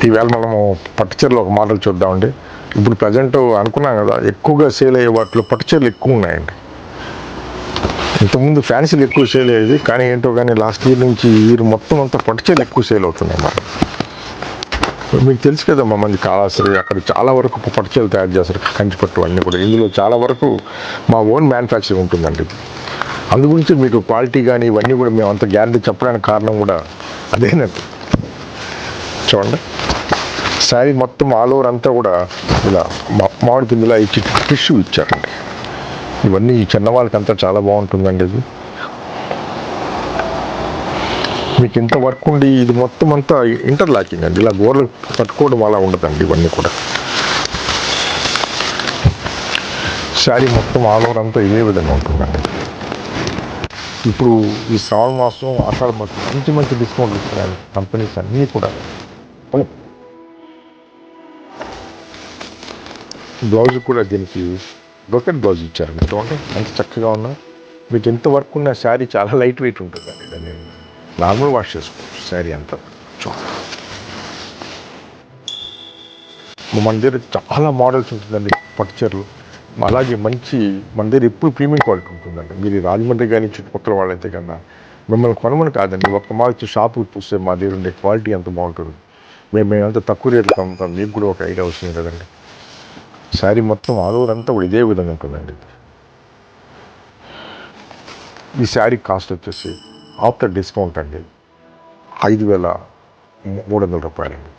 ఈవేళ మనము పట్టుచీరలో ఒక మోడల్ చూద్దామండి. ఇప్పుడు ప్రజెంట్ అనుకున్నాం కదా, ఎక్కువగా సేల్ అయ్యే వాటిలో పట్టుచీరలు ఎక్కువ ఉన్నాయండి. ఇంతకుముందు ఫ్యాన్సీలు ఎక్కువ సేల్ అయ్యేది, కానీ ఏంటో కానీ లాస్ట్ ఇయర్ నుంచి ఈ ఇయర్ మొత్తం అంతా పట్టుచీరలు ఎక్కువ సేల్ అవుతున్నాయి మరి. మీకు తెలుసు కదా, మమ్మల్ని కాళాశ్రీ అక్కడ చాలా వరకు పట్టుచీరలు తయారు చేస్తారు, కంచిపట్టు అన్నీ కూడా. ఇందులో చాలా వరకు మా ఓన్ మ్యానుఫ్యాక్చరింగ్ ఉంటుందండి. అందుగురించి మీకు క్వాలిటీ కానీ ఇవన్నీ కూడా మేము అంత గ్యారంటీ చెప్పడానికి కారణం కూడా అదేనండి. చూడండి, శారీ మొత్తం ఆల్ ఓవర్ అంతా కూడా ఇలా మామిడి పిండిలా ఇచ్చి టిష్యూ ఇచ్చారండి. ఇవన్నీ చిన్నవాళ్ళకంతా చాలా బాగుంటుందండి. ఇది మీకు ఇంత వర్క్ ఉండి ఇది మొత్తం అంతా ఇంటర్లాకింగ్ అండి. ఇలా గోడలు కట్టుకోవడం అలా ఉండదండి. ఇవన్నీ కూడా శారీ మొత్తం ఆల్ ఓవర్ అంతా ఇదే విధంగా ఉంటుందండి. ఇప్పుడు ఈ శ్రావణ మాసం ఆషాఢ మాసం మంచి మంచి డిస్కౌంట్ ఇస్తున్నాయి కంపెనీస్ అన్నీ కూడా. బ్లౌజ్ కూడా దీనికి బ్రోకెట్ బ్లౌజ్ ఇచ్చారు. చూడండి ఎంత చక్కగా ఉన్నా. మీకు ఎంత వర్క్ ఉన్న శారీ చాలా లైట్ వెయిట్ ఉంటుందండి. దాన్ని నార్మల్ వాష్ చేసుకోవచ్చు శారీ అంతా. చూడండి, మన దగ్గర చాలా మోడల్స్ ఉంటుందండి పట్టు చీరలు. అలాగే మంచి మన దగ్గర ఎప్పుడు ప్రీమియం క్వాలిటీ ఉంటుందండి. మీరు రాజమండ్రి కానీ చుట్టుపక్కల వాళ్ళైతే కన్నా మిమ్మల్ని కొనమని కాదండి, ఒక్క మార్చి షాపుకి చూస్తే మా దగ్గర ఉండే క్వాలిటీ ఎంత బాగుంటుంది. మేమంతా తక్కువ రేట్లు అమ్ముతాం. మీకు కూడా ఒక ఐడియా వస్తుంది కదండి. శారీ మొత్తం ఆల్ ఓవర్ అంతా కూడా ఇదే విధంగా ఉంటుందండి. ఈ శారీ కాస్ట్ వచ్చేసి ఆఫ్టర్ డిస్కౌంట్ అండి 5,300 రూపాయలండి.